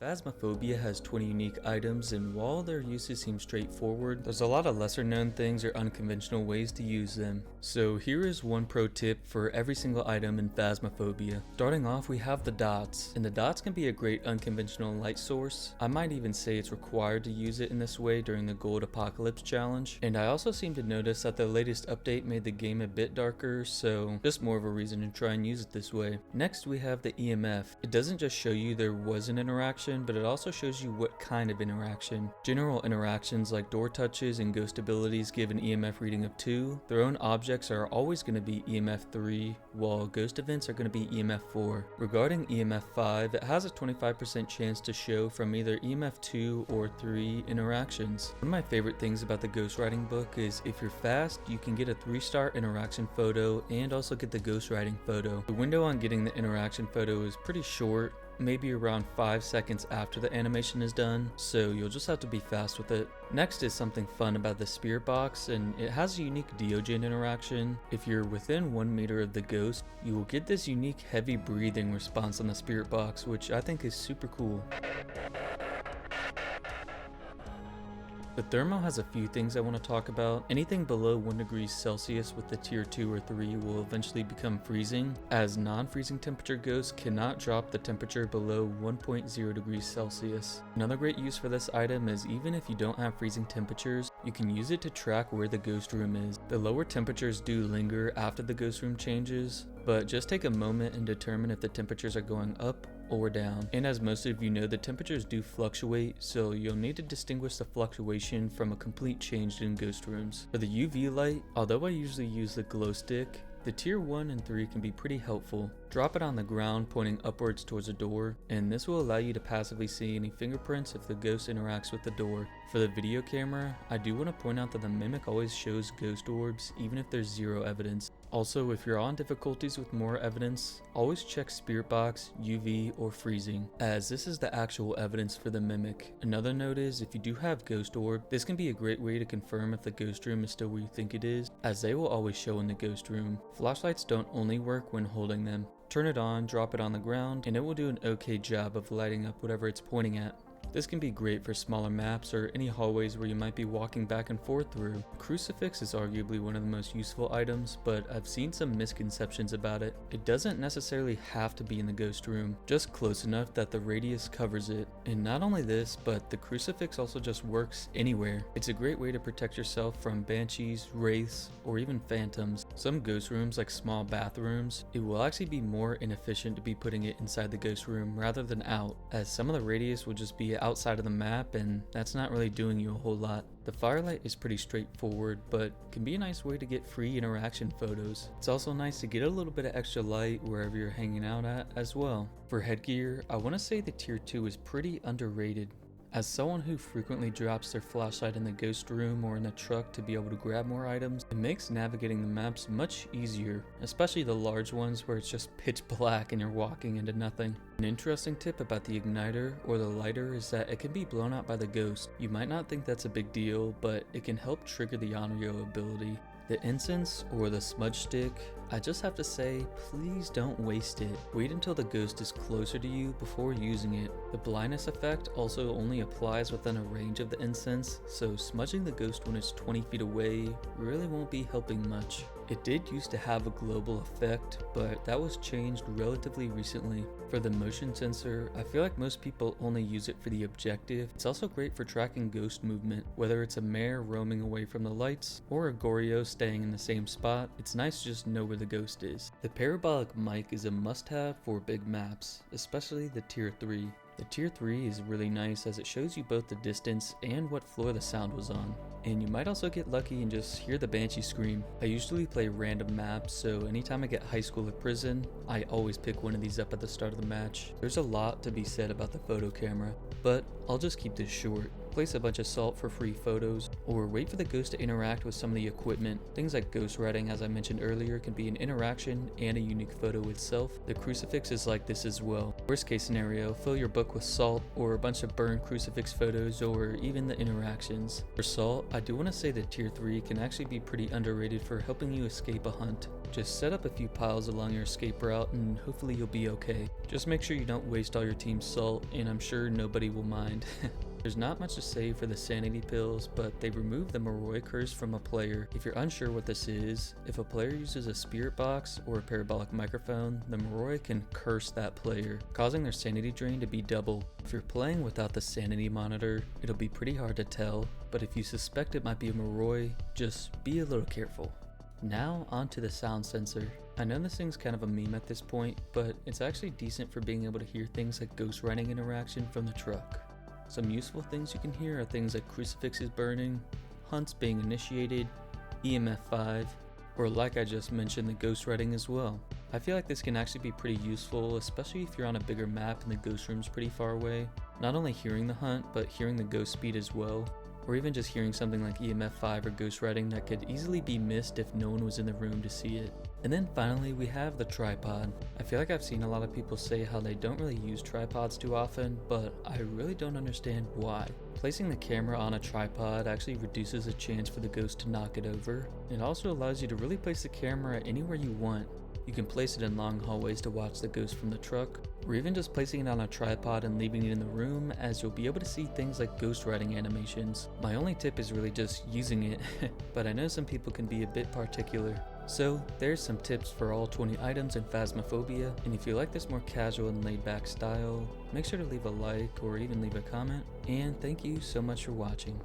Phasmophobia has 20 unique items, and while their uses seem straightforward, there's a lot of lesser known things or unconventional ways to use them. So here is one pro tip for every single item in Phasmophobia. Starting off, we have the dots, and the dots can be a great unconventional light source. I might even say it's required to use it in this way during the Gold Apocalypse challenge, and I also seem to notice that the latest update made the game a bit darker, so just more of a reason to try and use it this way. Next, we have the EMF. It doesn't just show you there was an interaction, but it also shows you what kind of interaction. General interactions like door touches and ghost abilities give an EMF reading of 2. Thrown objects are always going to be EMF 3, while ghost events are going to be EMF 4. Regarding EMF 5, it has a 25% chance to show from either EMF 2 or 3 interactions. One of my favorite things about the ghostwriting book is if you're fast, you can get a 3-star interaction photo and also get the ghostwriting photo. The window on getting the interaction photo is pretty short, maybe around 5 seconds after the animation is done, so you'll just have to be fast with it. Next is something fun about the spirit box, and it has a unique Diogen interaction. If you're within 1 meter of the ghost, you will get this unique heavy breathing response on the spirit box, which I think is super cool. The Thermo has a few things I want to talk about. Anything below 1 degree Celsius with the tier 2 or 3 will eventually become freezing, as non-freezing temperature ghosts cannot drop the temperature below 1.0 degrees Celsius. Another great use for this item is even if you don't have freezing temperatures, you can use it to track where the ghost room is. The lower temperatures do linger after the ghost room changes, but just take a moment and determine if the temperatures are going up or down. And as most of you know, the temperatures do fluctuate, so you'll need to distinguish the fluctuation from a complete change in ghost rooms. For the UV light, although I usually use the glow stick, the tier 1 and 3 can be pretty helpful. Drop it on the ground pointing upwards towards a door, and this will allow you to passively see any fingerprints if the ghost interacts with the door. For the video camera, I do want to point out that the Mimic always shows ghost orbs even if there's 0 evidence. Also, if you're on difficulties with more evidence, always check Spirit Box, UV, or freezing, as this is the actual evidence for the Mimic. Another note is, if you do have Ghost Orb, this can be a great way to confirm if the ghost room is still where you think it is, as they will always show in the ghost room. Flashlights don't only work when holding them. Turn it on, drop it on the ground, and it will do an okay job of lighting up whatever it's pointing at. This can be great for smaller maps or any hallways where you might be walking back and forth through. Crucifix is arguably one of the most useful items, but I've seen some misconceptions about it. It doesn't necessarily have to be in the ghost room, just close enough that the radius covers it. And not only this, but the crucifix also just works anywhere. It's a great way to protect yourself from banshees, wraiths, or even phantoms. Some ghost rooms, like small bathrooms, it will actually be more inefficient to be putting it inside the ghost room rather than out, as some of the radius will just be outside of the map, and that's not really doing you a whole lot. The Firelight is pretty straightforward, but can be a nice way to get free interaction photos. It's also nice to get a little bit of extra light wherever you're hanging out at as well. For headgear, I want to say the tier 2 is pretty underrated. As someone who frequently drops their flashlight in the ghost room or in the truck to be able to grab more items, it makes navigating the maps much easier, especially the large ones where it's just pitch black and you're walking into nothing. An interesting tip about the igniter or the lighter is that it can be blown out by the ghost. You might not think that's a big deal, but it can help trigger the Onryo ability. The incense or the smudge stick, I just have to say, please don't waste it. Wait until the ghost is closer to you before using it. The blindness effect also only applies within a range of the incense, so smudging the ghost when it's 20 feet away really won't be helping much. It did used to have a global effect, but that was changed relatively recently. For the motion sensor, I feel like most people only use it for the objective. It's also great for tracking ghost movement, whether it's a mare roaming away from the lights or a Goryo staying in the same spot. It's nice to just know where the ghost is. The Parabolic mic is a must-have for big maps, especially the tier 3. The tier 3 is really nice as it shows you both the distance and what floor the sound was on. And you might also get lucky and just hear the banshee scream. I usually play random maps, so anytime I get high school or prison, I always pick one of these up at the start of the match. There's a lot to be said about the photo camera, but I'll just keep this short. place a bunch of salt for free photos, or wait for the ghost to interact with some of the equipment. Things like ghostwriting, as I mentioned earlier, can be an interaction and a unique photo itself. The Crucifix is like this as well. Worst case scenario, fill your book with salt or a bunch of burned Crucifix photos, or even the interactions. For salt, I do want to say that tier 3 can actually be pretty underrated for helping you escape a hunt. Just set up a few piles along your escape route and hopefully you'll be okay. Just make sure you don't waste all your team's salt, and I'm sure nobody will mind. There's not much to say for the sanity pills, but they remove the Moroi curse from a player. If you're unsure what this is, if a player uses a spirit box or a parabolic microphone, the Moroi can curse that player, causing their sanity drain to be double. If you're playing without the sanity monitor, it'll be pretty hard to tell, but if you suspect it might be a Moroi, just be a little careful. Now onto the sound sensor. I know this thing's kind of a meme at this point, but it's actually decent for being able to hear things like ghostwriting interaction from the truck. Some useful things you can hear are things like crucifixes burning, hunts being initiated, EMF 5, or like I just mentioned, the ghostwriting as well. I feel like this can actually be pretty useful, especially if you're on a bigger map and the ghost room's pretty far away. Not only hearing the hunt, but hearing the ghost speed as well. Or even just hearing something like EMF 5 or ghostwriting that could easily be missed if no one was in the room to see it. And then finally we have the tripod. I feel like I've seen a lot of people say how they don't really use tripods too often, but I really don't understand why. Placing the camera on a tripod actually reduces the chance for the ghost to knock it over. It also allows you to really place the camera anywhere you want. You can place it in long hallways to watch the ghost from the truck, or even just placing it on a tripod and leaving it in the room, as you'll be able to see things like ghostwriting animations. My only tip is really just using it, but I know some people can be a bit particular. So there's some tips for all 20 items in Phasmophobia, and if you like this more casual and laid back style, make sure to leave a like or even leave a comment, and thank you so much for watching.